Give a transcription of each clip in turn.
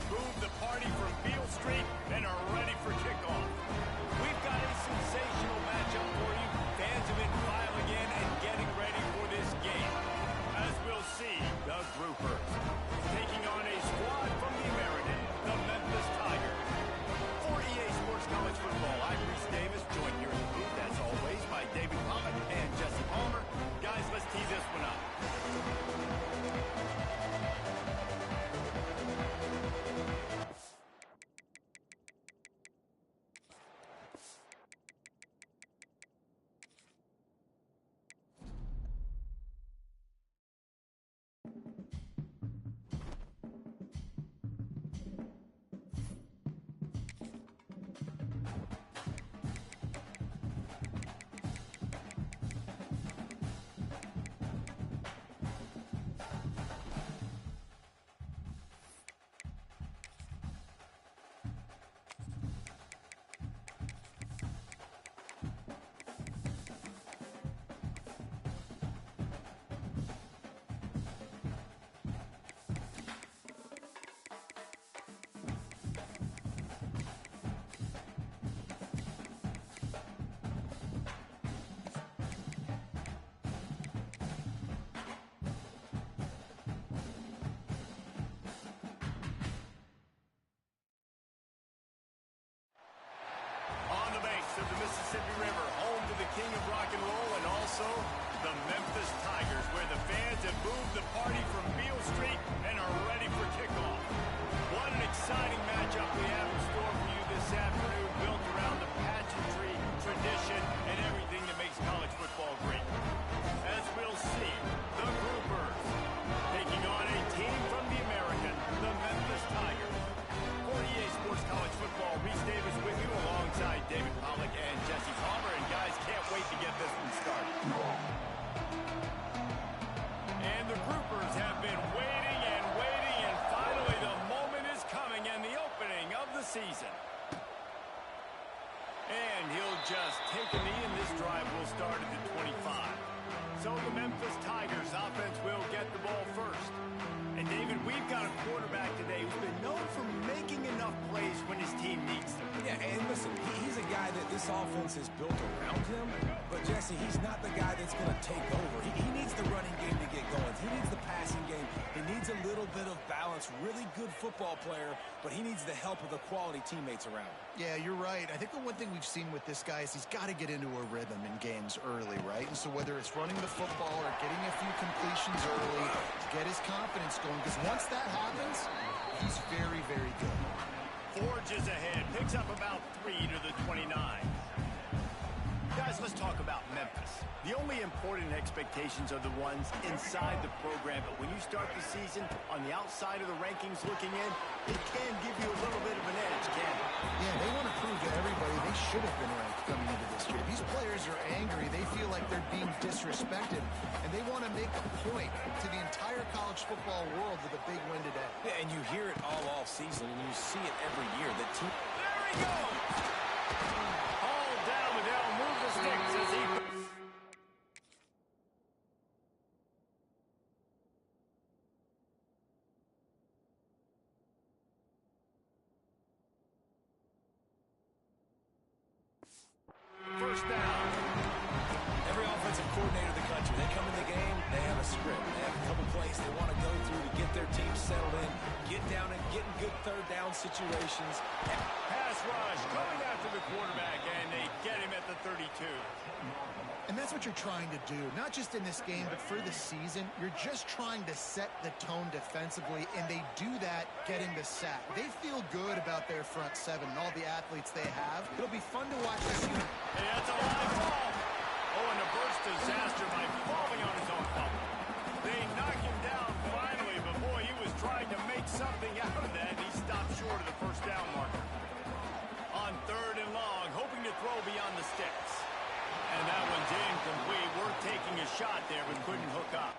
moved the party from Beale Street and are ready for kickoff. We've got a sensational matchup for you. Fans have been filing in and getting ready for this game. As we'll see, the Groupers taking on a squad from the American, the Memphis Tigers. For EA Sports College Football, I'm Reese Davis, joined here in the booth, as always, by David Pollock and Jesse Palmer. Guys, let's tee this one up. Of the Mississippi River, home to the king of rock and roll and also the Memphis Tigers, where the fans have moved the party from Beale Street and are ready for kickoff. What an exciting matchup we have in store for you this afternoon, built around the pageantry, tradition, and everything that makes college football great. As we'll see, the Groupers taking on a team from the American, the Memphis Tigers. For EA Sports College Football, Reese Davis with you alongside David Pollock and Jesse Palmer. And guys, can't wait to get this one started. And the Groupers have been waiting, and finally the moment is coming and the opening of the season. And he'll just take a knee, and this drive will start at the 25. So the Memphis Tigers offense will get the ball first. And David, we've got a quarterback today who's been known for making enough plays when his team needs them. Yeah, and listen, he's a guy that this offense is built around him. But, Jesse, he's not the guy that's going to take over. He needs the running game to get going. He needs the passing game. He needs a little bit of balance. Really good football player, but he needs the help of the quality teammates around him. Yeah, you're right. I think the one thing we've seen with this guy is he's got to get into a rhythm in games early, right? And so whether it's running the football or getting a few completions early to get his confidence going, because once that happens, he's very, very good. Forges ahead, picks up about 3 to the 29. Guys, let's talk about Memphis. The only important expectations are the ones inside the program, but when you start the season on the outside of the rankings looking in, it can give you a little bit of an edge, can it? Yeah, they want to prove to everybody they should have been ranked coming into this year. These players are angry. They feel like they're being disrespected, and they want to make a point to the entire college football world with a big win today. Yeah, and you hear it all season, and you see it every year. The team. There he goes! All down with L. Move the sticks as he... First down. Every offensive coordinator in the country, they come in the game, they have a script. They have a couple plays they want to go through to get their team settled in, get down and get in good third down situations. Pass rush going after the quarterback, and they get him at the 32. And that's what you're trying to do, not just in this game, but for the season. You're just trying to set the tone defensively, and they do that getting the sack. They feel good about their front seven and all the athletes they have. It'll be fun to watch this unit. Hey, that's a live ball. Oh, and a burst disaster by falling on his own bubble. They knock him down finally, but boy, he was trying to make something out of that, and he stopped short of the first down marker. On 3rd and long, hoping to throw beyond the sticks. And that one's incomplete. We're taking a shot there, but couldn't hook up.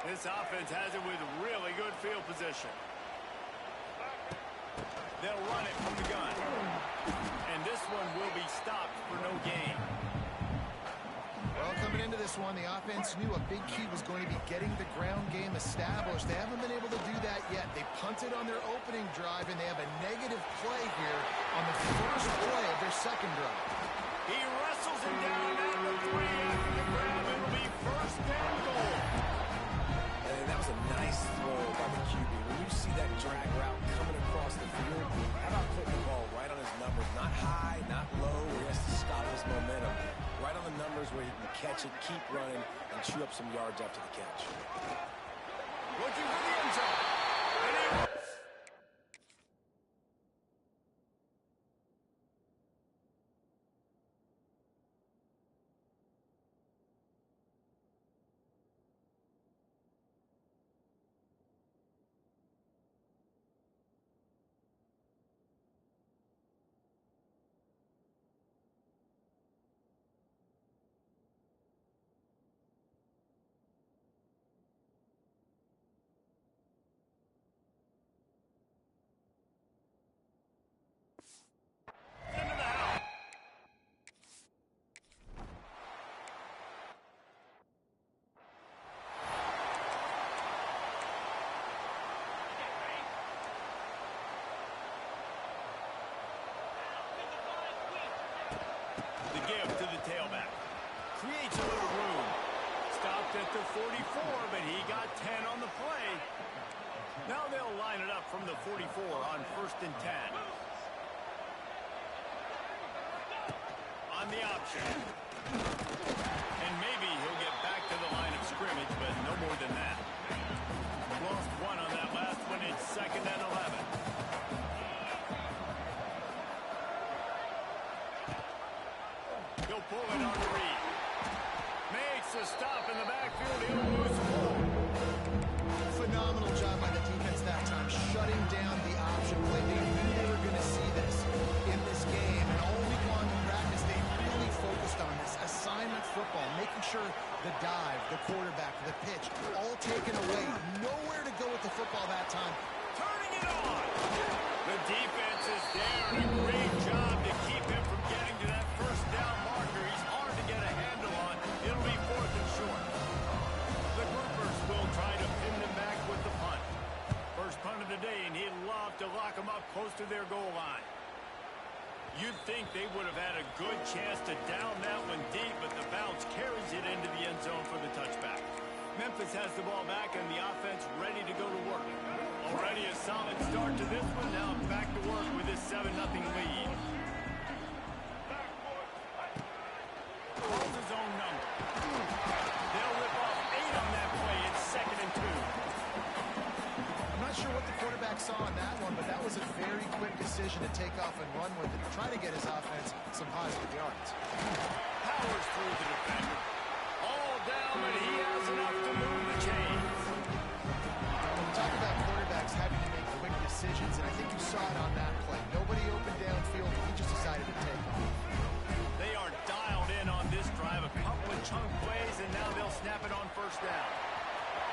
This offense has it with really good field position. They'll run it from the gun. And this one will be stopped for no gain. Well, coming into this one, the offense knew a big key was going to be getting the ground game established. They haven't been able to do that yet. They punted on their opening drive, and they have a negative play here on the first play of their second drive. He wrestles him down at the 3 after the grab. It'll be first and goal. And that was a nice throw by the QB. When you see that drag route coming across the field, how about putting the ball right on his numbers? Not high, not low, where he has to stop his momentum. Right on the numbers where he can catch it, keep running, and chew up some yards after the catch. Looking for the end zone. And he... The give to the tailback. Creates a little room. Stopped at the 44, but he got 10 on the play. Now they'll line it up from the 44 on 1st and 10. On the option. And maybe he'll get back to the line of scrimmage, but no more than that. Lost one on that last one. It's 2nd and 11. He'll pull it on the read. Makes a stop in the backfield. He'll lose 4. Phenomenal job by the defense that time, shutting down the option play. They knew they were going to see this in this game, and all week long in practice, they really focused on this assignment football, making sure the dive, the quarterback, the pitch, all taken away. Nowhere to go with the football that time. Turning it on. The defense is there, and a great job to keep him from getting to that first down marker. He's hard to get a handle on. It'll be 4th and short. The groupers will try to pin them back with the punt. First punt of the day, and he'd love to lock them up close to their goal line. You'd think they would have had a good chance to down that one deep, but the bounce carries it into the end zone for the touchback. Memphis has the ball back, and the offense ready to go to work. Already a solid start to this one. Now back to work with this 7-0 lead. Calls his own number. They'll rip off 8 on that play. It's 2nd and 2. I'm not sure what the quarterback saw on that one, but that was a very quick decision to take off and run with it, to try to get his offense some positive yards. Powers through the defender. All down, but he has enough to move the chains. We talk about quarterbacks having to make quick decisions, and I think you saw it on that play. Nobody opened downfield, he just decided to take off. They are dialed in on this drive. A couple of chunk plays, and now they'll snap it on 1st down.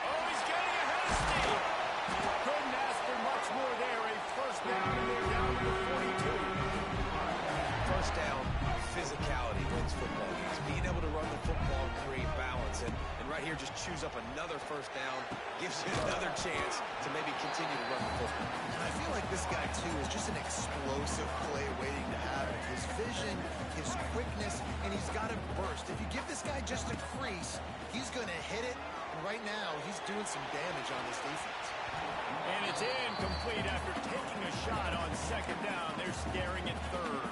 Oh, he's getting ahead of steam. Couldn't ask for much more there. A 1st down, and they're down to the 42. 1st down, physicality wins football games. Being able to run the football and create balance. And right here, just choose up another 1st down, gives you another chance to maybe continue to run the football. And I feel like this guy, too, is just an explosive play waiting to happen. His vision, his quickness, and he's got a burst. If you give this guy just a crease, he's going to hit it. And right now, he's doing some damage on this defense. And it's incomplete after taking a shot on 2nd down. They're staring at 3rd.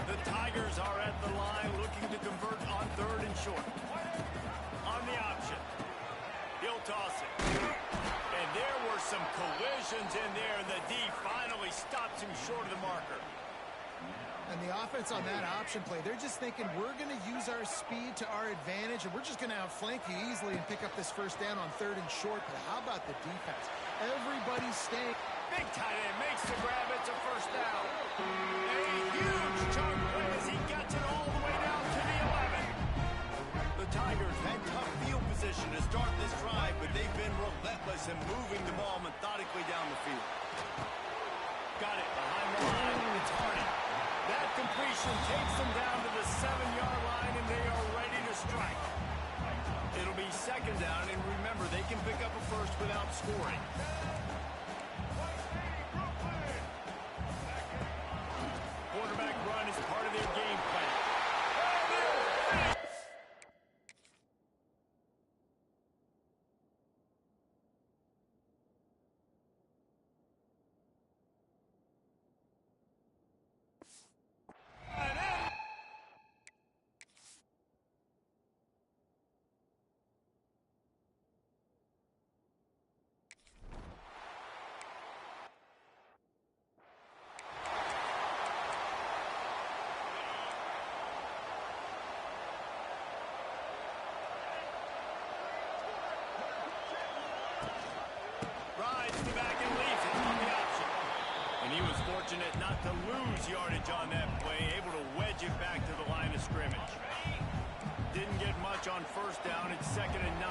The Tigers are at the line looking to convert on 3rd and short. On the option. He'll toss it. And there were some collisions in there, and the D finally stops him short of the marker. And the offense on that option play, they're just thinking we're going to use our speed to our advantage, and we're just going to outflank you easily and pick up this 1st down on 3rd and short. But how about the defense? Everybody's staying. Big tight end makes the grab. It's a 1st down. A huge chunk play as he gets it all the way down to the 11. The Tigers had tough field position to start this drive, but they've been relentless in moving the ball methodically down the field. Got it behind the line. It's Hardy. That completion takes them down to the 7-yard line, and they are ready to to strike. It'll be second down, and remember, they can pick up a first without scoring. Quarterback run is part of their game plan. Fortunate not to lose yardage on that play, able to wedge it back to the line of scrimmage. Didn't get much on first down. It's 2nd and 9.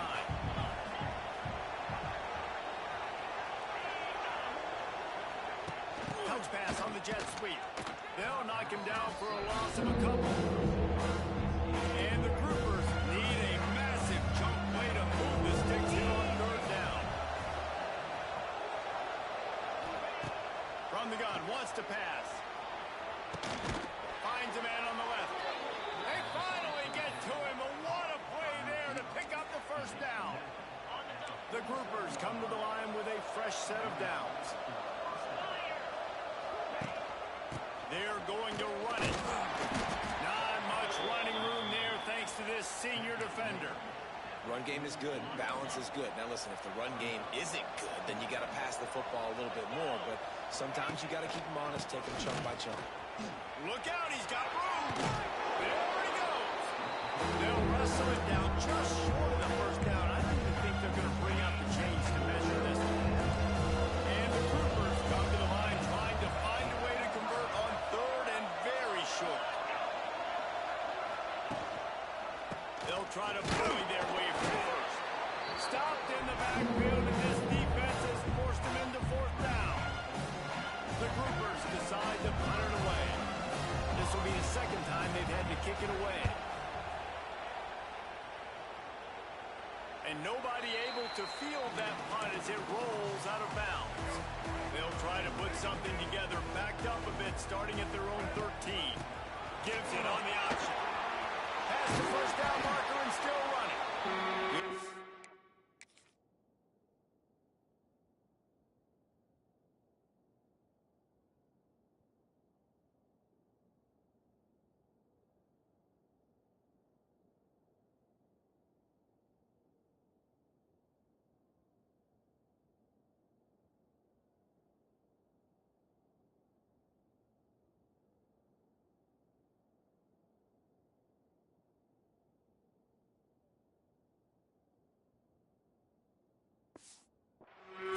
Touch pass on the jet sweep. They'll knock him down for a loss of a couple. And the Groupers need a massive chunk play to move the sticks here on 3rd down. From the gun, wants to pass. Finds a man on the left. They finally get to him. What a play there to pick up the first down. The Groupers come to the line with a fresh set of downs. They're going to run it. Not much running room there thanks to this senior defender. Run game is good. Balance is good. Now, listen, if the run game isn't good, then you got to pass the football a little bit more. But sometimes you got to keep them honest, take them chunk by chunk. Look out, he's got room. There he goes. They'll wrestle it down just short of the first down. I don't even think they're going to bring out the chains to measure this one. And the Groupers come to the line trying to find a way to convert on 3rd and very short. They'll try to bully their way for the first. Stopped in the backfield, and this defense has forced them into 4th down. The Groupers decide to punt it away. This will be the 2nd time they've had to kick it away. And nobody able to field that punt as it rolls out of bounds. They'll try to put something together, backed up a bit, starting at their own 13. Gives it on the option. Past the first down marker and still running.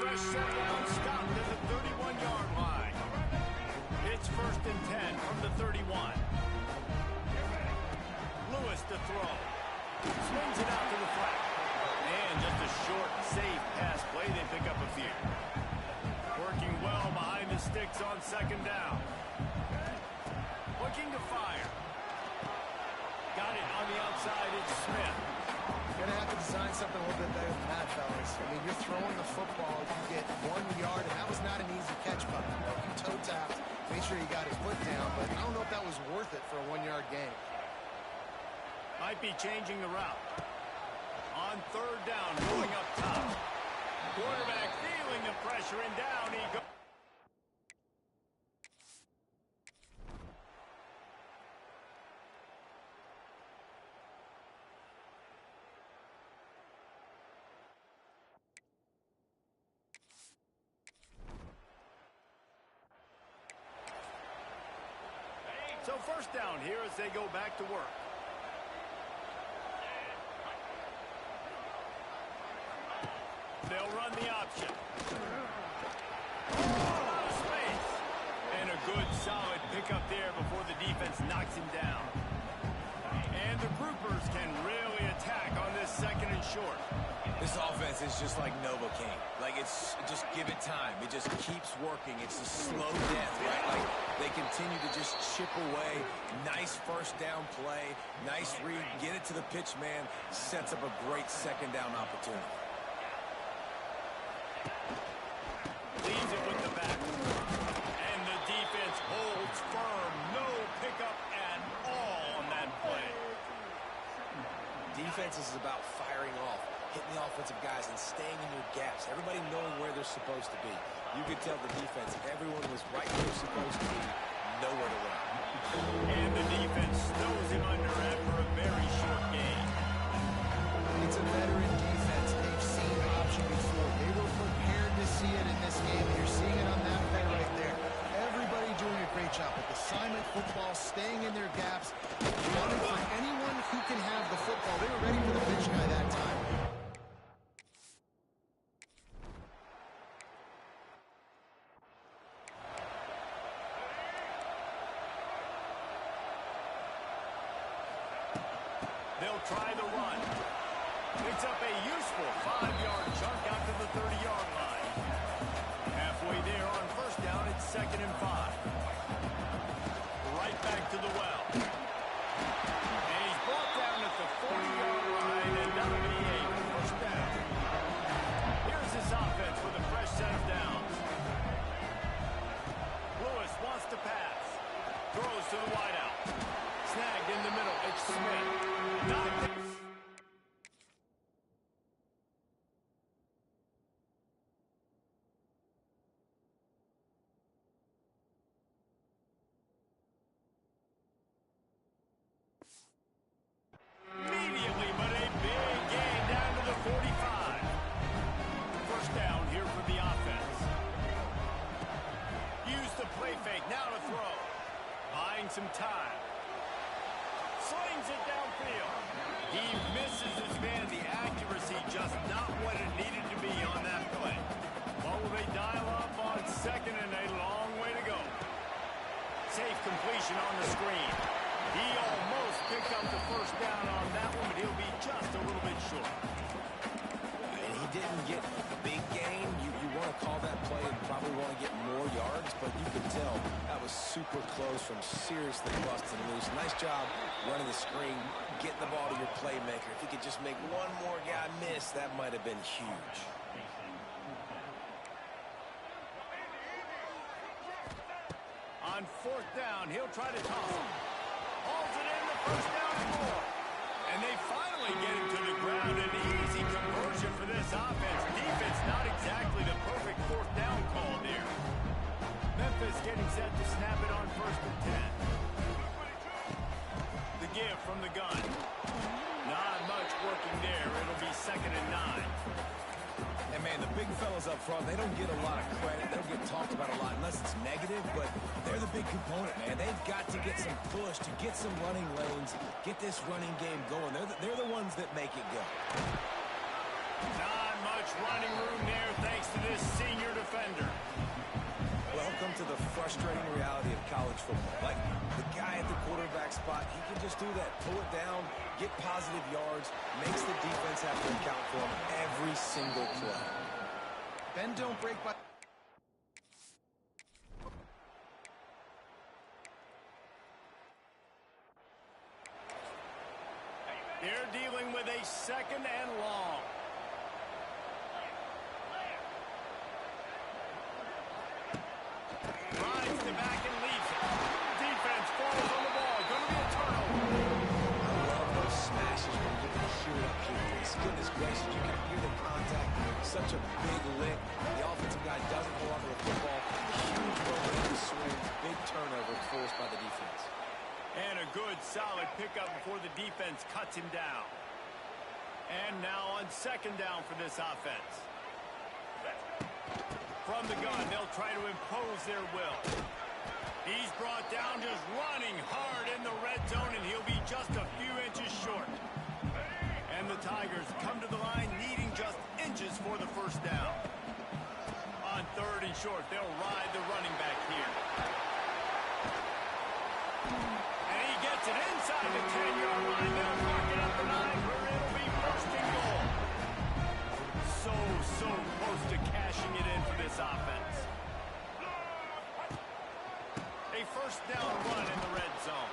Fresh set down, stopped at the 31-yard line. It's 1st and 10 from the 31. Lewis to throw. Swings it out to the flat. And just a short, safe pass play. They pick up a few. Working well behind the sticks on 2nd down. Looking to fire. Got it on the outside. It's Smith. Going to have to design something a little bit better than that, fellas. I mean, you're throwing the football, you get 1 yard, and that was not an easy catch, but you toe tapped, made sure you got his foot down, but I don't know if that was worth it for a 1-yard gain. Might be changing the route. On 3rd down, going up top. Quarterback feeling the pressure, and down he goes. So 1st down here as they go back to work. They'll run the option. Oh, space. And a good solid pickup there before the defense knocks him down. And the Groupers can really attack on this 2nd and short. This offense is just like Novocaine. Like, just give it time. It just keeps working. It's a slow death, right? Like, they continue to just chip away. Nice first down play. Nice read. Get it to the pitch man. Sets up a great second down opportunity. Leaves it with the back. And the defense holds firm. No pickup at all on that play. Defense is about firing off, hitting the offensive guys and staying in your gaps. Everybody knowing where they're supposed to be. You could tell the defense, everyone was right where they're supposed to be, nowhere to run. And the defense snows him under after a very short game. It's a veteran defense. They've seen option before. They were prepared to see it in this game. You're seeing it on that play right there. Everybody doing a great job with assignment football, staying in their gaps, wanting for anyone who can have the football. They were ready for the pitch guy that time. They'll try the run. Picks up a useful 5-yard chunk out to the 30-yard line. Halfway there on first down, it's 2nd and 5. Right back to the well. And he's brought down at the 40-yard line, and that'll be a first down. Here's this offense with a fresh set of downs. Lewis wants to pass. Throws to the wideout. Snagged in the middle. It's Smith. Knocked it. Immediately, but a big gain down to the 45. First down here for the offense. Use the play fake. Now to throw. Buying some time. Slings it downfield. He misses his man. The accuracy just not what it needed to be on that play. What will they dial up on 2nd and a long way to go? Safe completion on the screen. He almost picked up the first down on that one, but he'll be just a little bit short. And he didn't get a big gain. You want to call that play and probably want to get more yards, but you could tell that was super close from seriously busting loose. Nice job running the screen, getting the ball to your playmaker. If he could just make one more guy miss, that might have been huge. On 4th down, he'll try to toss it. Hauls it in, the first down and more. And they finally get him to the ground. An easy conversion for this offense. Defense not exactly the perfect 4th down call there. Memphis getting set to snap it on 1st and 10. The give from the gun. Not much working there. It'll be 2nd and 9. And, man, the big fellas up front, they don't get a lot of credit. They don't get talked about a lot unless it's negative, but they're the big component, man. They've got to get some push, to get some running lanes, get this running game going. They're the ones that make it go. Not much running room there thanks to this senior defender. Welcome to the frustrating reality of college football. Like, the guy at the quarterback spot, he can just do that. Pull it down, get positive yards, makes the defense have to account for him every single play. Bend don't break by. They're dealing with a 2nd and long. Rides the back and leaves it. Defense falls on the ball. Going to be a turnover. I love those smashes when you can hear it up here. Goodness gracious, you can hear the contact. Such a big lick. The offensive guy doesn't hold on to the football. Huge moment in the swing. Big turnover forced by the defense. And a good, solid pickup before the defense cuts him down. And now on 2nd down for this offense. From the gun, they'll try to impose their will. He's brought down just running hard in the red zone, and he'll be just a few inches short. And the Tigers come to the line needing just inches for the first down. On 3rd and short, they'll ride the running back here. And he gets it inside the 10-yard line. They'll mark it up the 9 where it'll be 1st and goal. first down run in the red zone.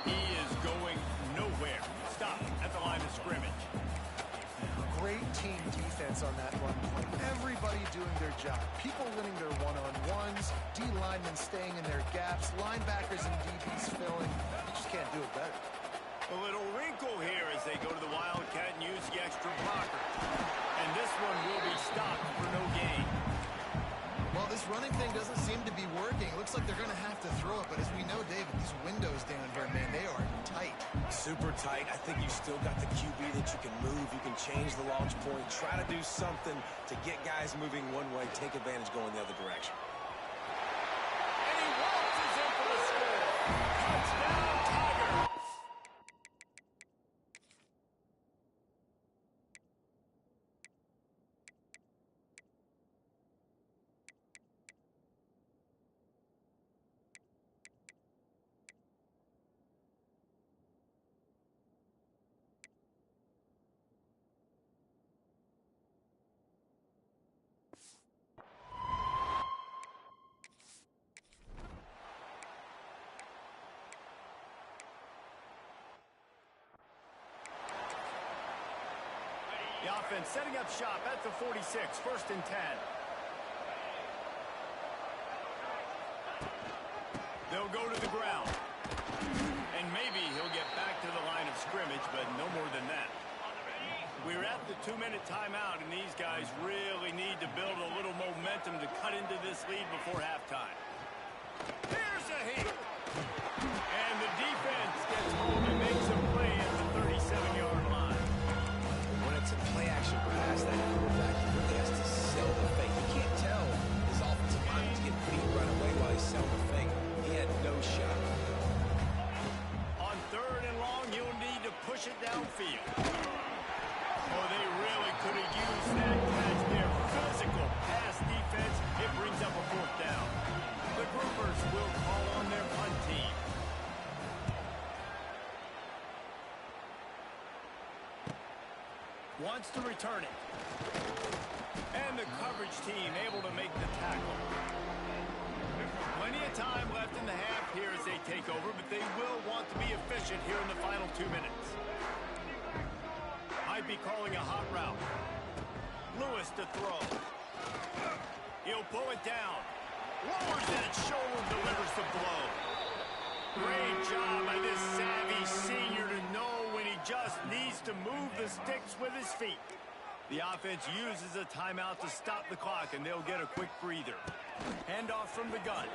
He is going nowhere. Stop at the line of scrimmage. Great team defense on that run play. Everybody doing their job. People winning their one-on-ones, D linemen staying in their gaps, linebackers and DBs filling. You just can't do it better. A little wrinkle here as they go to the Wildcat and use the extra blocker. And this one will be stopped for no gain. Well, this running thing doesn't seem to be working. It looks like they're going to have to throw it. But as we know, David, these windows down here, man, they are tight. Super tight. I think you still got the QB that you can move. You can change the launch point. Try to do something to get guys moving one way. Take advantage going the other direction. And he waltzes in for the score. Touchdown, Tigers. The offense setting up shop at the 46, 1st and 10. They'll go to the ground. And maybe he'll get back to the line of scrimmage, but no more than that. We're at the 2-minute timeout, and these guys really need to build a little momentum to cut into this lead before halftime. Here's a hit. And the defense gets home and makes a play at the 37-yard line. When it's a play-action pass, that quarterback really has to sell the fake. You can't tell his offensive lineman's getting beat right away while he's selling the fake. He had no shot. On 3rd and long, you'll need to push it downfield. Oh, they really could have used that catch there. Physical pass defense. It brings up a 4th down. The Groupers will call on their punt team. Wants to return it. And the coverage team able to make the tackle. Plenty of time left in the half here as they take over, but they will want to be efficient here in the final 2 minutes. Might be calling a hot route. Lewis to throw. He'll pull it down. Lowers that shoulder, delivers the blow. Great job by this savvy senior to know when he just needs to move the sticks with his feet. The offense uses a timeout to stop the clock, and they'll get a quick breather. Handoff from the gun.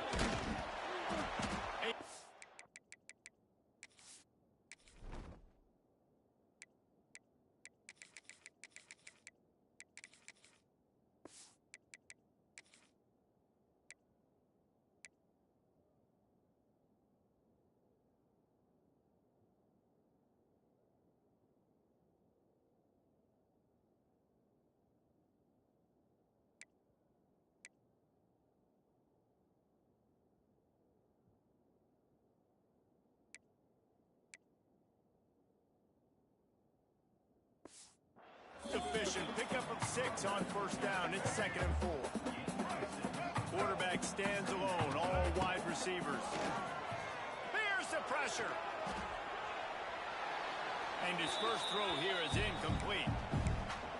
Efficient pickup of 6 on 1st down. It's 2nd and 4. Quarterback stands alone, all wide receivers. Here's the pressure. And his first throw here is incomplete.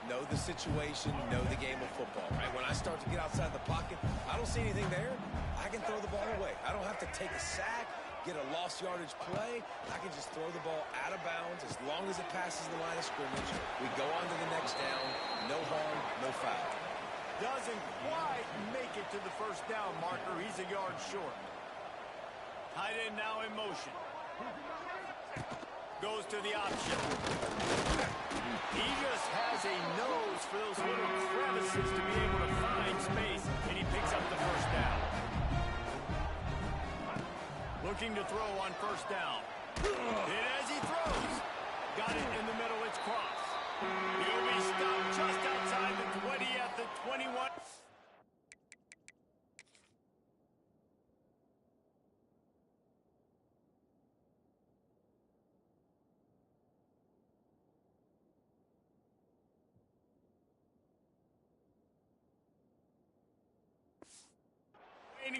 Know the situation, know the game of football, right? When I start to get outside the pocket, I don't see anything there. I can throw the ball away. I don't have to take a sack, get a lost yardage play. I can just throw the ball out of bounds as long as it passes the line of scrimmage. We go on to the next down. No harm, no foul. Doesn't quite make it to the 1st down marker. He's a yard short. Tight end now in motion. Goes to the option. He just has a nose for those little crevices to be able to find space, and he picks up the 1st down. Looking to throw on 1st down. Hit as he throws. Got it in the middle. It's Cross. He'll be stopped just outside the 20 at the 21.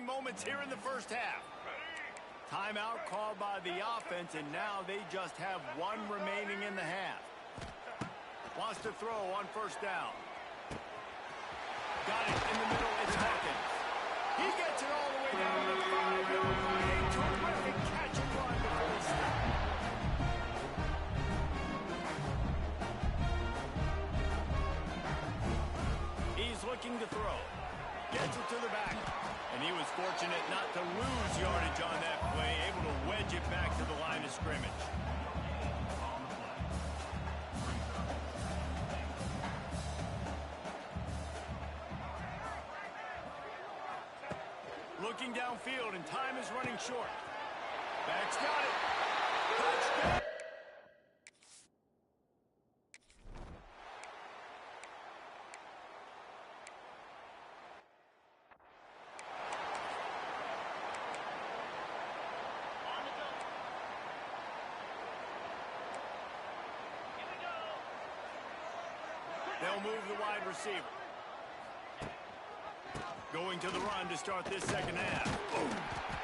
Moments here in the 1st half. Timeout called by the offense, and now they just have one remaining in the half. Wants to throw on first down. Got it in the middle. It's Hawkins. He gets it all the way down to the 5-yard line. A terrific catch and run before the snap. He's looking to throw. Gets it to the back. And he was fortunate not to lose yardage on that play, able to wedge it back to the line of scrimmage. Looking downfield, and time is running short. Back's got it. Touchdown! They'll move the wide receiver. Going to the run to start this second half.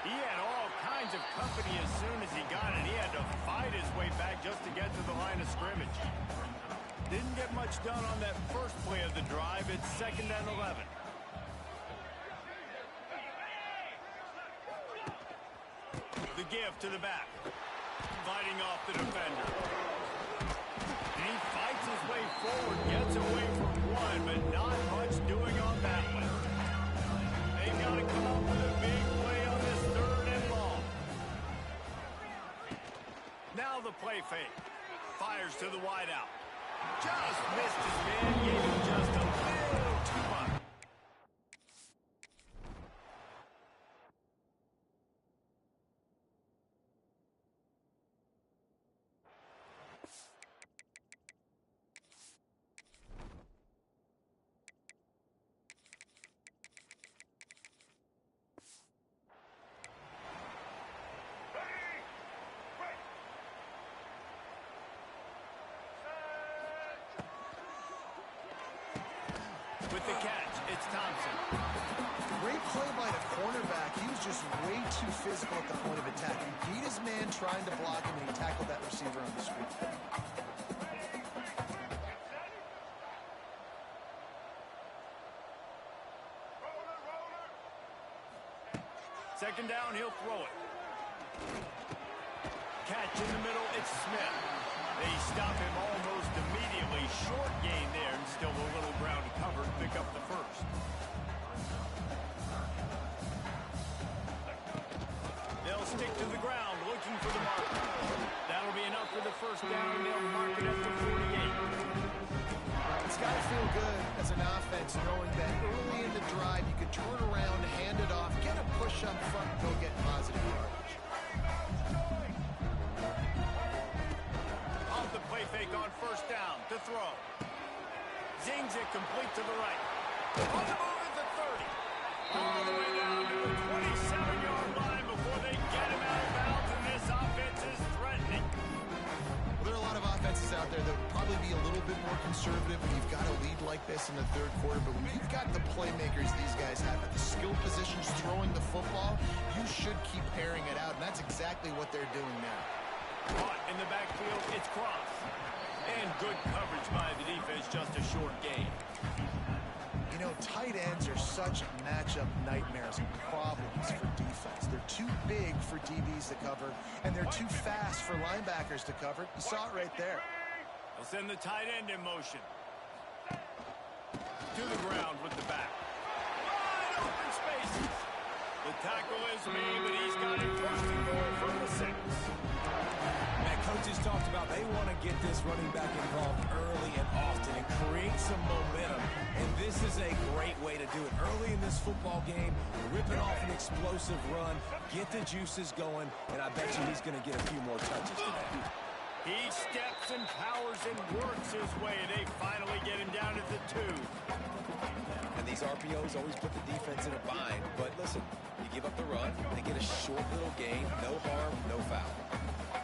He had all kinds of company as soon as he got it. He had to fight his way back just to get to the line of scrimmage. Didn't get much done on that first play of the drive. It's 2nd and 11. The give to the back. Fighting off the defender. And he fights his way forward, gets away from one, but not much doing on that one. They've got to come up with a big play on this 3rd and long. Now the play fake. Fires to the wideout. Just missed his man, gave him just a little too much. With the catch, it's Thompson. Great play by the cornerback. He was just way too physical at the point of attack. He beat his man trying to block him, and he tackled that receiver on the street. Second down, he'll throw it. Catch in the middle, it's Smith. They stop him almost immediately. Short gain there, and still a little ground to cover to pick up the first. They'll stick to the ground, looking for the marker. That'll be enough for the first down, and they'll mark it at the 48. It's got to feel good as an offense knowing that early in the drive you could turn around, hand it off, get a push up front, and go get positive yardage. Off the play fake on first down to throw. Zings it complete to the right. On the move at the 30. All the way down to the 27-yard line before they get him out of bounds, and this offense is threatening. Well, there are a lot of offenses out there that would probably be a little bit more conservative when you've got a lead like this in the 3rd quarter, but when you've got the playmakers these guys have at the skill positions throwing the football, you should keep airing it out, and that's exactly what they're doing now. Caught in the backfield, it's Cross. And good coverage by the defense, just a short gain. You know, tight ends are such matchup nightmares and problems for defense. They're too big for DBs to cover, and they're too fast for linebackers to cover. You saw it right there. They'll send the tight end in motion. To the ground with the back. Wide open spaces. The tackle is made, but he's got it first and goal from the 6. And coaches talked about they want to get this running back involved early and often and create some momentum. And this is a great way to do it. Early in this football game, ripping off an explosive run, get the juices going, and I bet you he's going to get a few more touches today. He steps and powers and works his way. They finally get him down at the 2. And these RPOs always put the defense in a bind. But listen, you give up the run, they get a short little gain, no harm, no foul.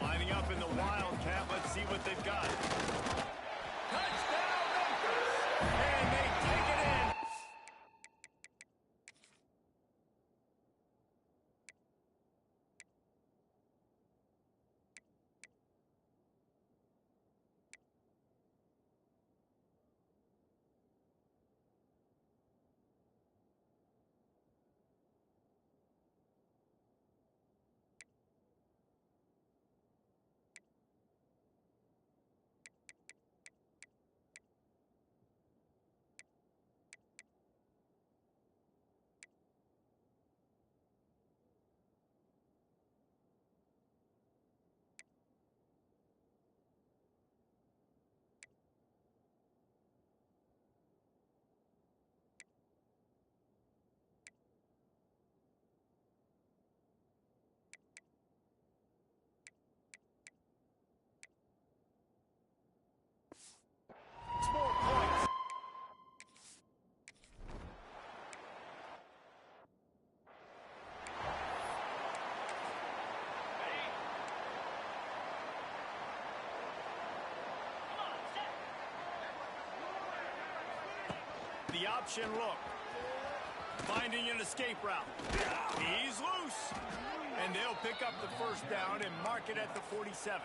Lining up in the Wildcat. Let's see what they've got. Touchdown, Memphis! And they take it in. the option look. Finding an escape route. He's loose. And they'll pick up the first down and mark it at the 47.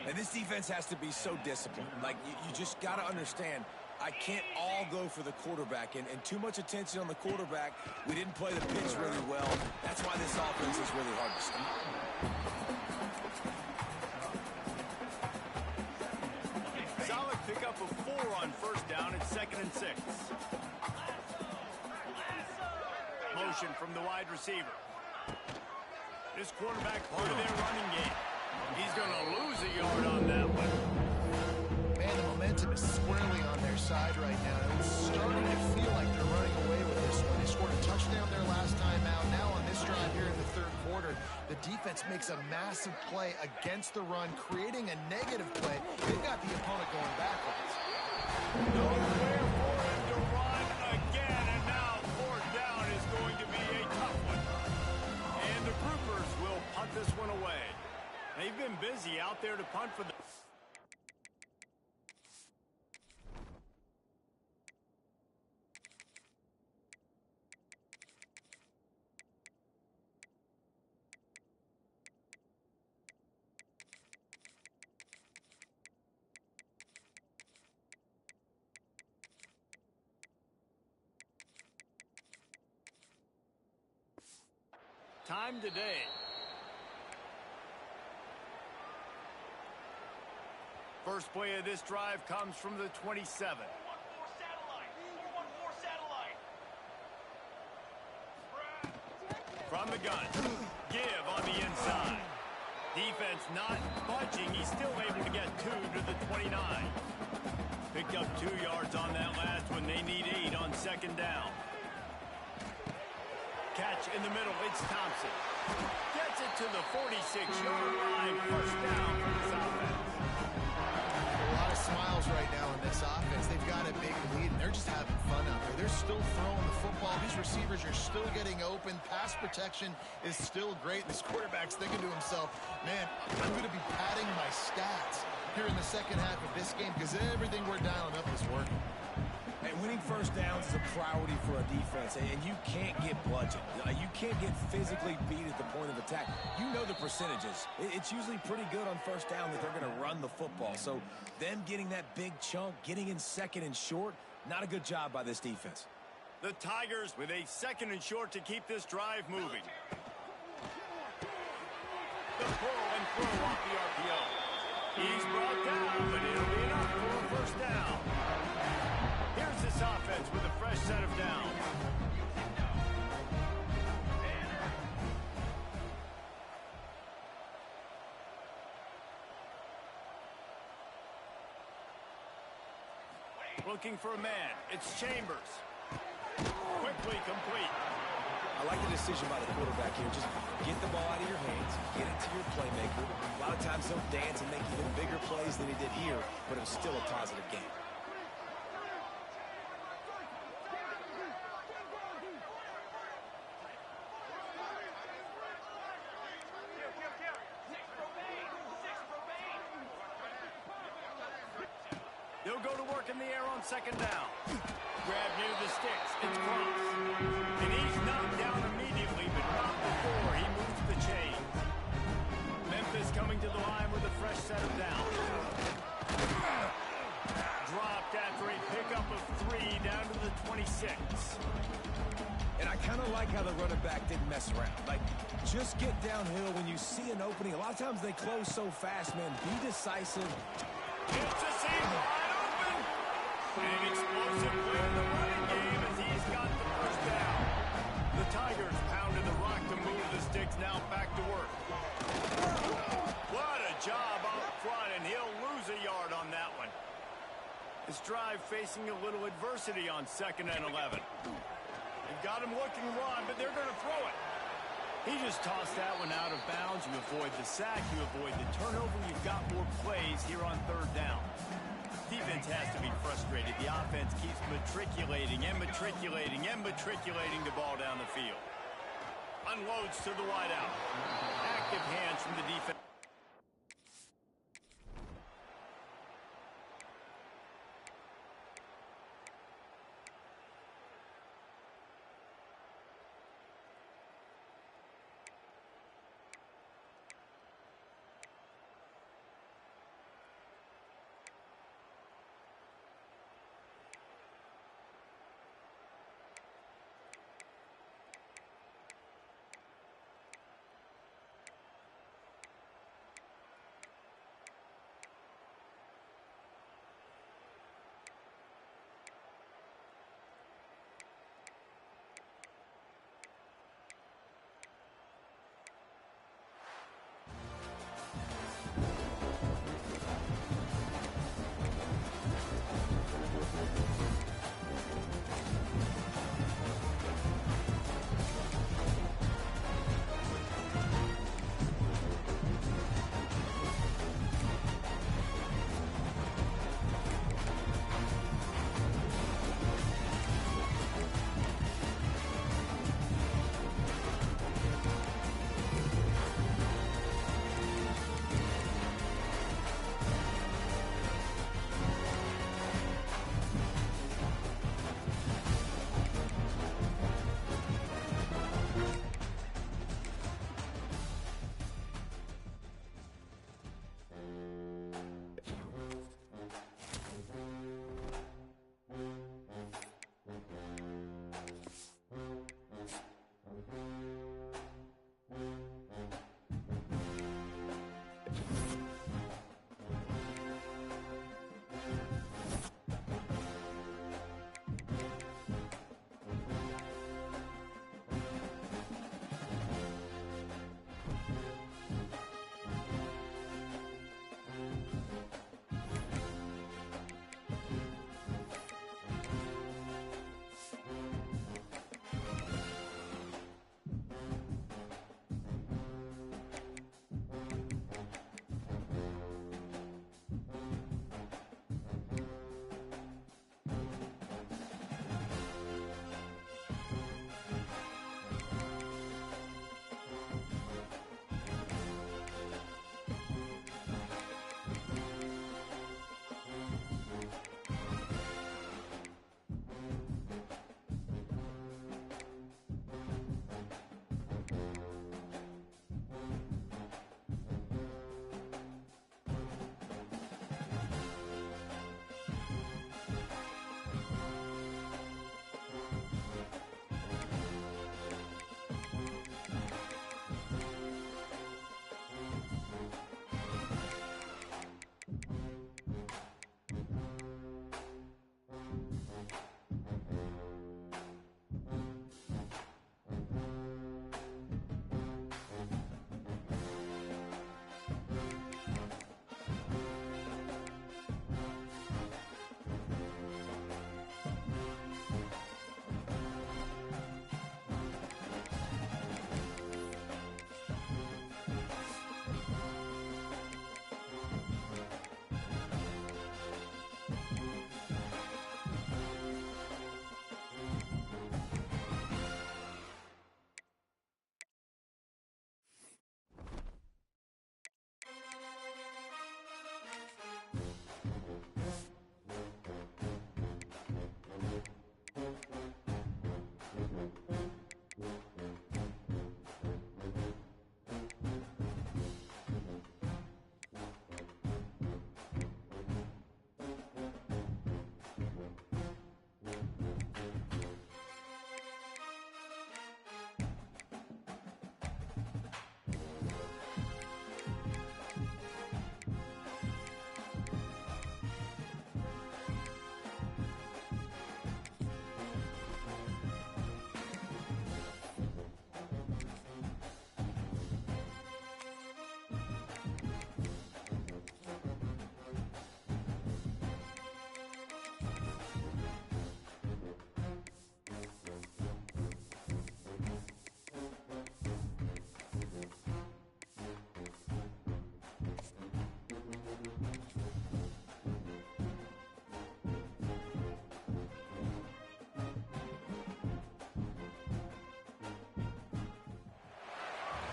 And this defense has to be so disciplined. Like, you just got to understand, I can't all go for the quarterback. And too much attention on the quarterback. We didn't play the pitch really well. That's why this offense is really hard to stop. Solid pickup of 4 on first down at 2nd and 6. Motion from the wide receiver. This quarterback part of their running game. He's going to lose a yard on that one. Man, the momentum is squarely on their side right now. It's starting to feel like they're running away with this one. They scored a touchdown their last time out. Now on this drive here in the third quarter, the defense makes a massive play against the run, creating a negative play. They've got the opponent going backwards. Nowhere for him to run again, and now 4th down is going to be a tough one. And the Groupers will punt this one away. They've been busy out there to punt for the... Time today. First play of this drive comes from the 27. From the gun. Give on the inside. Defense not budging. He's still able to get 2 to the 29. Picked up 2 yards on that last one. They need 8 on 2nd down. Catch in the middle. It's Thompson. Gets it to the 46-yard line. First down for this offense. A lot of smiles right now in this offense. They've got a big lead, and they're just having fun out there. They're still throwing the football. These receivers are still getting open. Pass protection is still great. This quarterback's thinking to himself, man, I'm going to be padding my stats here in the second half of this game because everything we're dialing up is working. And winning first downs is a priority for a defense, and you can't get bludgeoned. You can't get physically beat at the point of attack. You know the percentages. It's usually pretty good on first down that they're going to run the football. So them getting that big chunk, getting in 2nd and short, not a good job by this defense. The Tigers with a 2nd and short to keep this drive moving. The pull and throw off the RPO. He's brought down, but it'll be enough for a first down. Here's this offense with a fresh set of downs. Looking for a man. It's Chambers. Quickly complete. I like the decision by the quarterback here. Just get the ball out of your hands, get it to your playmaker. A lot of times he'll dance and make even bigger plays than he did here, but it was still a positive game. They'll go to work in the air on 2nd down. Grab near the sticks. It's close. And he's knocked down immediately, but not before he moves the chains. Memphis coming to the line with a fresh set of downs. Dropped after a pickup of 3 down to the 26. And I kind of like how the running back didn't mess around. Like, just get downhill when you see an opening. A lot of times they close so fast, man. Be decisive. It's a seam wide open. An explosive play in the running game as he's got the first down. The Tigers pounded the rock to move the sticks. Now back to work. What a job out front, and he'll lose a yard on that one. This drive facing a little adversity on 2nd and 11. They've got him looking run, but they're going to throw it. He just tossed that one out of bounds. You avoid the sack, you avoid the turnover. You've got more plays here on 3rd down. Defense has to be frustrated. The offense keeps matriculating and matriculating and matriculating the ball down the field. Unloads to the wideout. Active hands from the defense.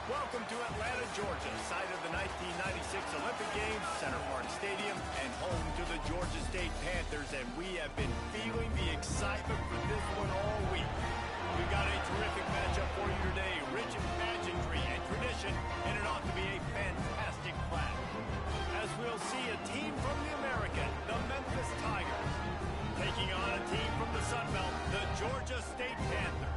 Welcome to Atlanta, Georgia, site of the 1996 Olympic Games, Center Park Stadium, and home to the Georgia State Panthers, and we have been feeling the excitement for this one all week. We've got a terrific matchup for you today, rich in pageantry and tradition, and it ought to be a fantastic clash. As we'll see a team from the American, the Memphis Tigers, taking on a team from the Sun Belt, the Georgia State Panthers.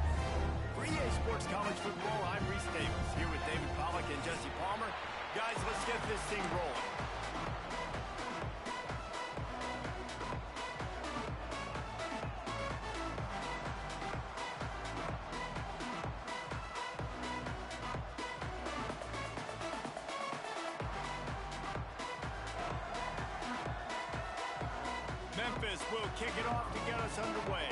For EA Sports College Football, I'm Reese Davis, here with David Pollack and Jesse Palmer. Guys, let's get this thing rolling. Memphis will kick it off to get us underway.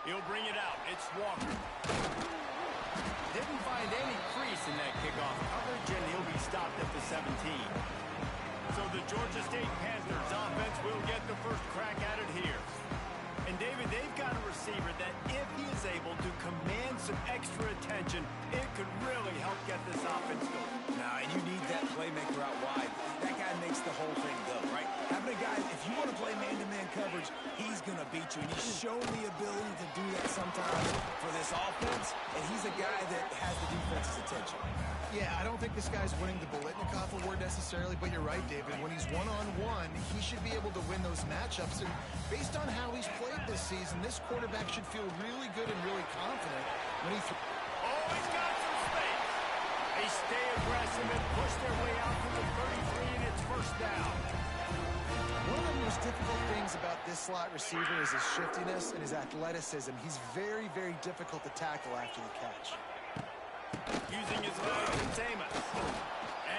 He'll bring it out. It's Walker. Didn't find any crease in that kickoff coverage, and he'll be stopped at the 17. So the Georgia State Panthers offense will get the first crack at it here. And David, they've got a receiver that if he is able to command some extra attention, it could really help get this offense going. Nah, and you need that playmaker out wide. That guy makes the whole thing go, right? Having a guy, if you want to play man-to-man coverage, he's going to beat you. And he's shown the ability to do that sometimes for this offense. And he's a guy that has the defense's attention. Yeah, I don't think this guy's winning the Bolitnikoff award necessarily, but you're right, David. When he's one-on-one, he should be able to win those matchups. And based on how he's played this season, this quarterback should feel really good and really confident when he Oh, he's got some space. They stay aggressive and push their way out to the 33, and it's first down. One of the most difficult things about this slot receiver is his shiftiness and his athleticism. He's very, very difficult to tackle after the catch. Using his legs and Amos.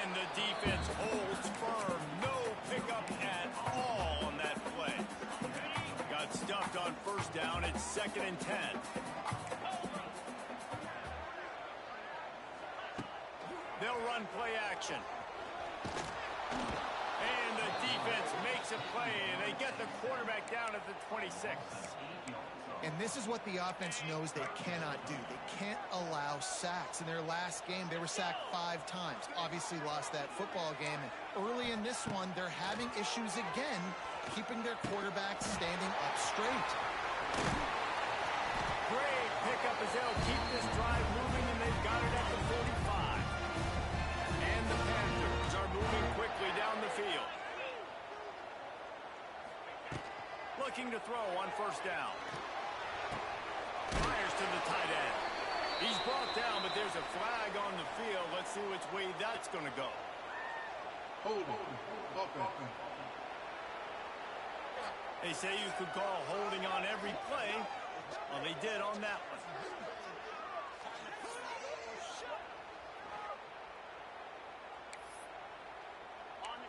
And the defense holds firm. No pickup at all on that play. Got stuffed on first down. It's 2nd and 10. They'll run play action. And the defense makes a play, and they get the quarterback down at the 26. And this is what the offense knows they cannot do. They can't allow sacks. In their last game, they were sacked 5 times. Obviously lost that football game. And early in this one, they're having issues again, keeping their quarterback standing up straight. Great pickup as they'll keep this drive moving, and they've got it at the 45. And the Panthers are moving quickly down the field. Looking to throw on first down. Fires to the tight end. He's brought down, but there's a flag on the field. Let's see which way that's going to go. Hold on. Okay. They say you could call holding on every play. Well, they did on that one.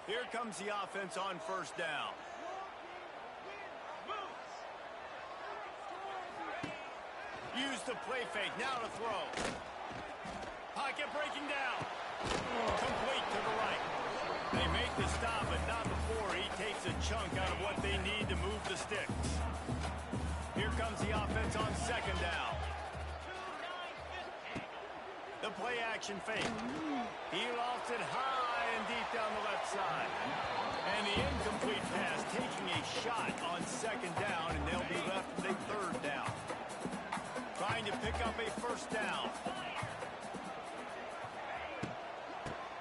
Here comes the offense on first down. Use the play fake, now to throw. Pocket breaking down. Complete to the right. They make the stop, but not before he takes a chunk out of what they need to move the sticks. Here comes the offense on 2nd down. The play action fake. He lofts it high and deep down the left side. And the incomplete pass taking a shot on 2nd down, and they'll be left with a 3rd down. Trying to pick up a first down.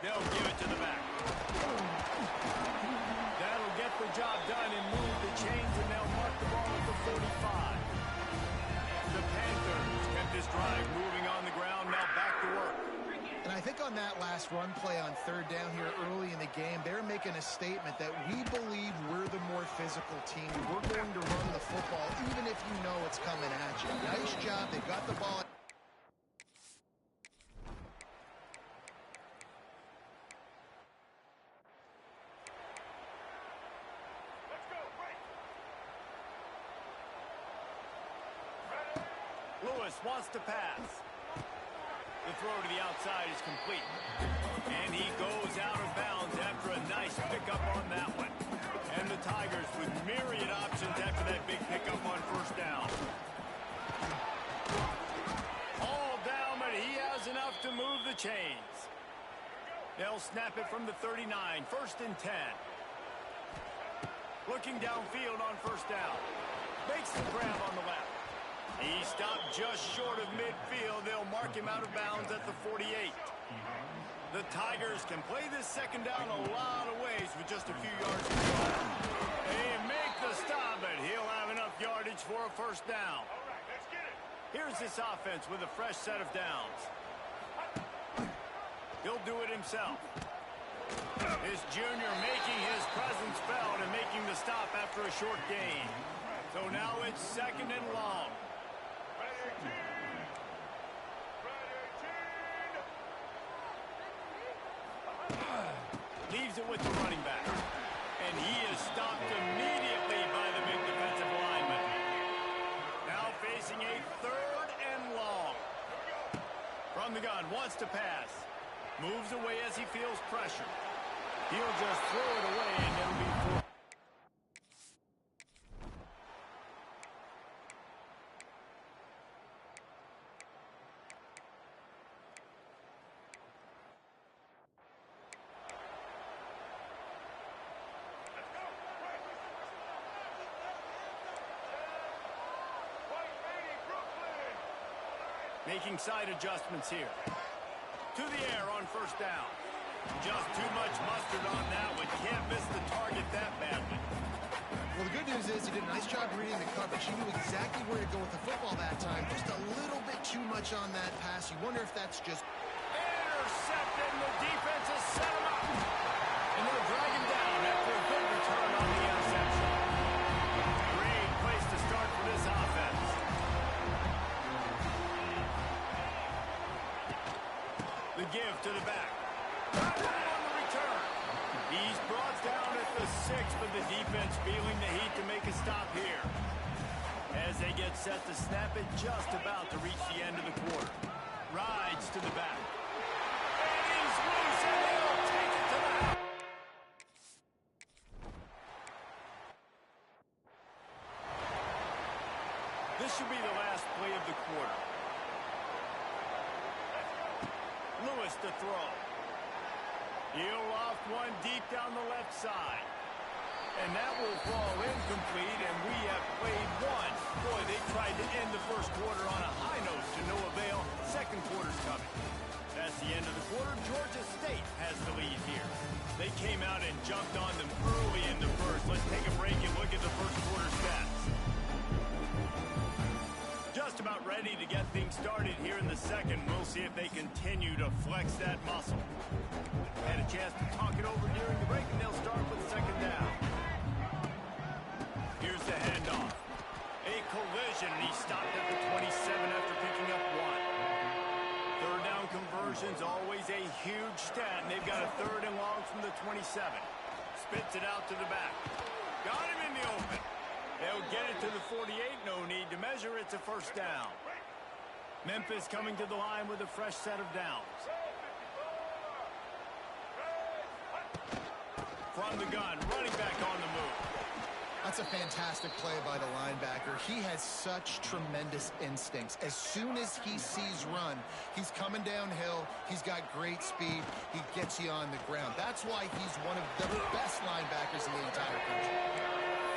They'll give it to the back. That'll get the job done and move the chains, and they'll mark the ball at the 45. The Panthers kept this drive moving on the ground, now back to work. And I think on that last run play on 3rd down here early in the game, they're making a statement that we believe we're the more physical team. We're going to run the football even if you know it's coming at you. Nice job. They got the ball. Lewis wants to pass. The throw to the outside is complete. And he goes out of bounds after a nice pickup on that one. And the Tigers with myriad options after that big pickup on first down. All down, but he has enough to move the chains. They'll snap it from the 39, 1st and 10. Looking downfield on first down. Makes the grab on the left. He stopped just short of midfield. They'll mark him out of bounds at the 48. The Tigers can play this second down a lot of ways with just a few yards to go. They make the stop, but he'll have enough yardage for a first down. Here's this offense with a fresh set of downs. He'll do it himself. This junior making his presence felt and making the stop after a short gain. So now it's 2nd and long. Leaves it with the running back. And he is stopped immediately by the big defensive lineman. Now facing a 3rd and long. From the gun, wants to pass. Moves away as he feels pressure. He'll just throw it away and it'll be 4. Making side adjustments here. To the air on first down. Just too much mustard on that one. Can't miss the target that badly. Well, the good news is he did a nice job reading the coverage. He knew exactly where to go with the football that time. Just a little bit too much on that pass. You wonder if that's just... Intercepted, and the defense has set him up. And they'll drag him down after a good return on the interception. Great place to start for this offense. The give to the back. On the return. He's brought down at the 6, but the defense feeling the heat to make a stop here. As they get set to snap it, just about to reach the end of the quarter. Rides to the back. And he's loose, and they'll take it to the house. This should be the last play of the quarter. Lewis to throw. He'll loft one deep down the left side. And that will fall incomplete, and we have played one. Boy, they tried to end the first quarter on a high note to no avail. Second quarter's coming. That's the end of the quarter. Georgia State has the lead here. They came out and jumped on them early in the first. Let's take a break and look at the first quarter stats. Just about ready to get things started here in the second. We'll see if they continue to flex that muscle. Had a chance to talk it over during the break, and they'll start with second down. Here's the handoff. A collision, and he stopped at the 27 after picking up 1. Third down conversion's always a huge stat, and they've got a 3rd and long from the 27. Spits it out to the back. Got him in the open. They'll get it to the 48. No need to measure. It's a first down. Memphis coming to the line with a fresh set of downs. From the gun, running back on the move. That's a fantastic play by the linebacker. He has such tremendous instincts. As soon as he sees run, he's coming downhill. He's got great speed. He gets you on the ground. That's why he's one of the best linebackers in the entire country.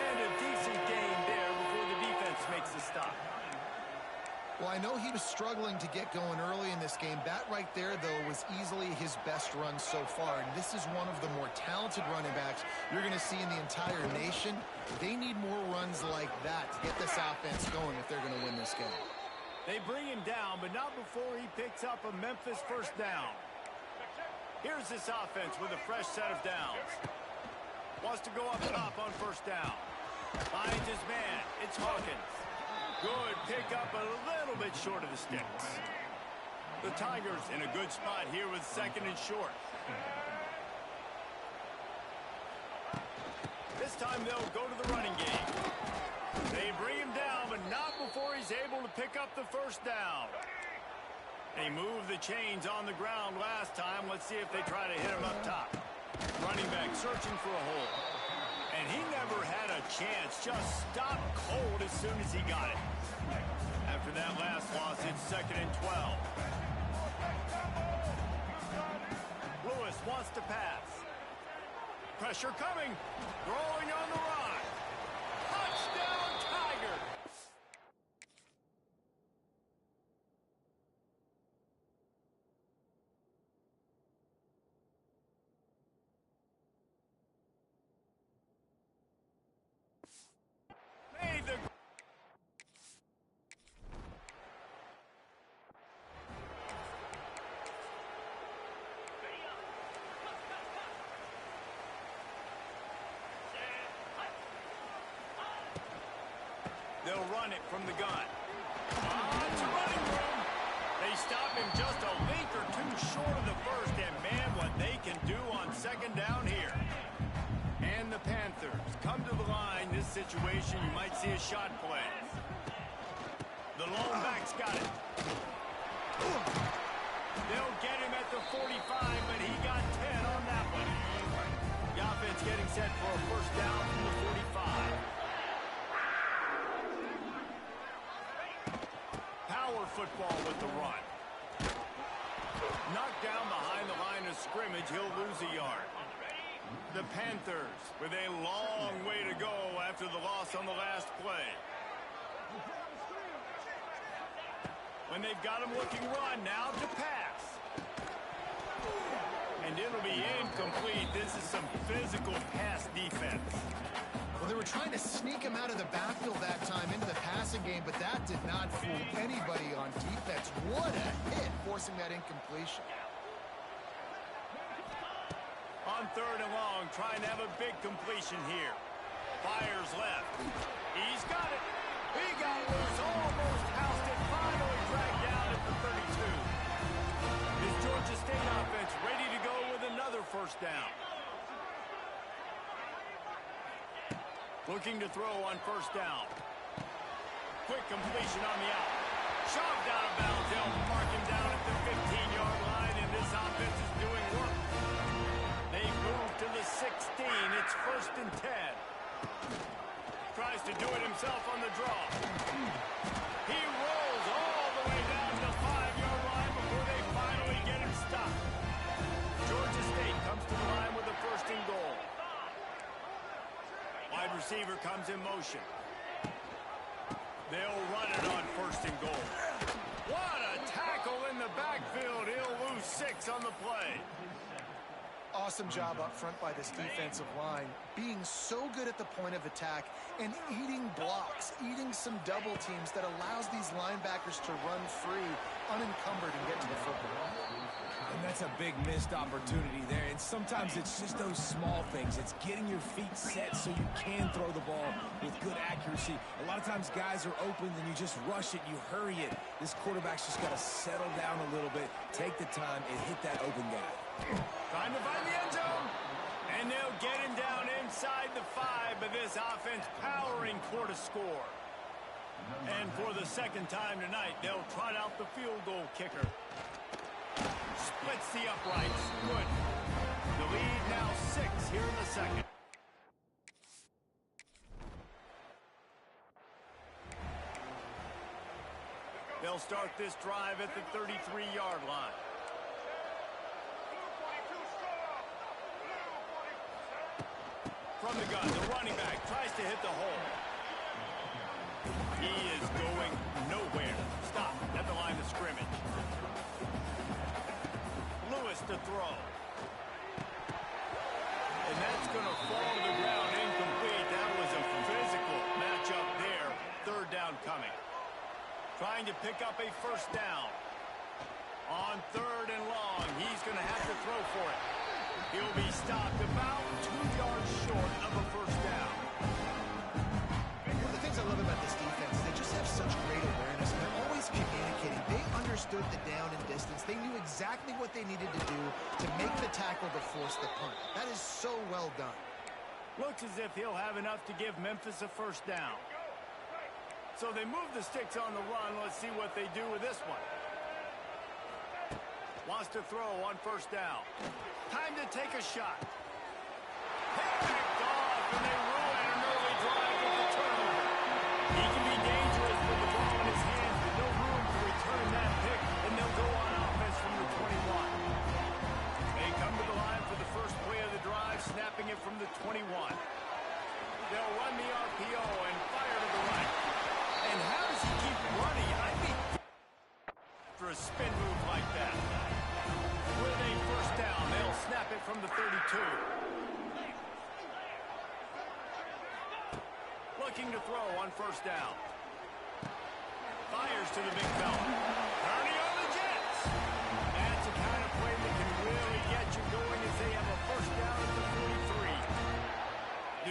And a decent gain there before the defense makes the stop. Well, I know he was struggling to get going early in this game. That right there, though, was easily his best run so far. And this is one of the more talented running backs you're going to see in the entire nation. They need more runs like that to get this offense going if they're going to win this game. They bring him down, but not before he picks up a Memphis first down. Here's this offense with a fresh set of downs. Wants to go up top on first down. Finds his man. It's Hawkins. Good pickup, a little bit short of the sticks. The Tigers in a good spot here with second and short. This time they'll go to the running game. They bring him down, but not before he's able to pick up the first down. They moved the chains on the ground last time. Let's see if they try to hit him up top. Running back searching for a hole. And he never had a chance. Just stopped cold as soon as he got it. After that last loss, it's 2nd and 12. Lewis wants to pass. Pressure coming. Throwing on the run. Touchdown, Tiger. Made the... They'll run it from the gun. It's a running room. They stop him just a link or two short of the first, and man, what they can do on 2nd down here. And the Panthers come to the line. This situation, you might see a shot play. The lone back's got it. They'll get him at the 45, but he got 10 on that one. The offense getting set for a first down from the 45. Power football with the run. Knocked down behind the line of scrimmage, he'll lose a yard. The Panthers with a long way to go after the loss on the last play. When they've got him looking run, now to pass. And it'll be incomplete. This is some physical pass defense. Well, they were trying to sneak him out of the backfield that time into the passing game, but that did not fool anybody on defense. What a hit, forcing that incompletion. On 3rd and long, trying to have a big completion here. Fires left. He's got it. He got loose, almost housed it, finally dragged down at the 32. Is Georgia State offense ready to go with another first down? Looking to throw on 1st down. Quick completion on the out. Shoved out of bounds. They'll mark him down at the 15-yard line, and this offense is doing work. They move to the 16. It's 1st and 10. Tries to do it himself on the draw. He rolls all the way down to the 5-yard line before they finally get him stopped. Georgia State comes to the line with a 1st and goal. Wide receiver comes in motion. They'll run it on 1st and goal. What a tackle in the backfield. He'll lose 6 on the play. Awesome job up front by this defensive line, being so good at the point of attack and eating blocks, eating some double teams that allows these linebackers to run free, unencumbered, and get to the football. And that's a big missed opportunity there. And sometimes it's just those small things. It's getting your feet set so you can throw the ball with good accuracy. A lot of times guys are open and you just rush it, you hurry it. This quarterback's just got to settle down a little bit, take the time, and hit that open guy. Trying to find the end zone. And they'll get him down inside the 5, but this offense powering toward a score. And for the 2nd time tonight, they'll trot out the field goal kicker. Splits the uprights. Good. The lead now 6 here in the 2nd. They'll start this drive at the 33-yard line. From the gun, the running back tries to hit the hole. He is going nowhere. Stop at the line of scrimmage. Lewis to throw. And that's going to fall to the ground incomplete. That was a physical matchup there. 3rd down coming. Trying to pick up a 1st down. On 3rd and long, he's going to have to throw for it. He'll be stopped about 2 yards short of a 1st down. One of the things I love about this defense is they just have such great awareness. They're always communicating. They understood the down and distance. They knew exactly what they needed to do to make the tackle to force the punt. That is so well done. Looks as if he'll have enough to give Memphis a 1st down. So they move the sticks on the run. Let's see what they do with this one. wants to throw on first down. Time to take a shot. Picked off, and they ruin an early drive with the turnover. He can be dangerous with the ball in his hands, but no room to return that pick, and they'll go on offense from the 21. They come to the line for the first play of the drive, snapping it from the 21. They'll run the RPO and fire to the right. And how does he keep running? I'd be for a spin move like that. With a first down, they'll snap it from the 32. Looking to throw on first down. Fires to the big fella. Turning on the Jets. That's the kind of play that can really get you going as they have a first down at the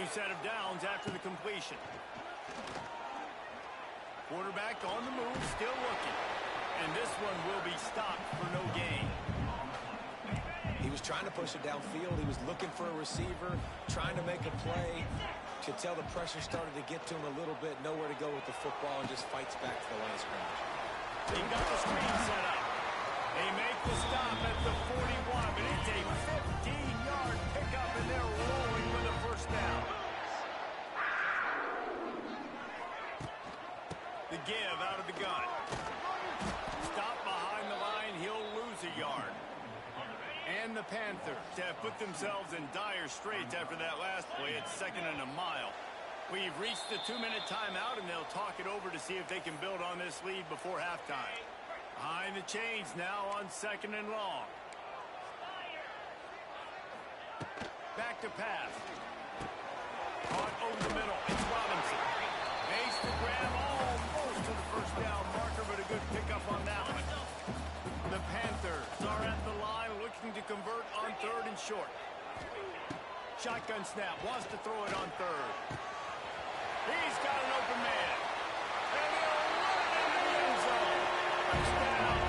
43. New set of downs after the completion. Quarterback on the move, still looking. And this one will be stopped for no gain. He was trying to push it downfield. He was looking for a receiver, trying to make a play. Could tell the pressure started to get to him a little bit. Nowhere to go with the football and just fights back to the line of scrimmage. They got the screen set up. They make the stop at the 41, but it's a 15-yard pickup, and they're rolling with a first down. The give out of the gun. Stop behind the line. He'll lose a yard. And the Panthers have put themselves in dire straits after that last play. It's 2nd and a mile. We've reached the 2-minute timeout, and they'll talk it over to see if they can build on this lead before halftime. Behind the chains now on 2nd and long. Back to pass. Caught over the middle. It's Robinson. Makes the grab almost to the first down marker, but a good pickup on that one. The Panthers are at the line looking to convert on 3rd and short. Shotgun snap. Wants to throw it on 3rd. He's got an open man. And he'll run it into the end zone. Touchdown.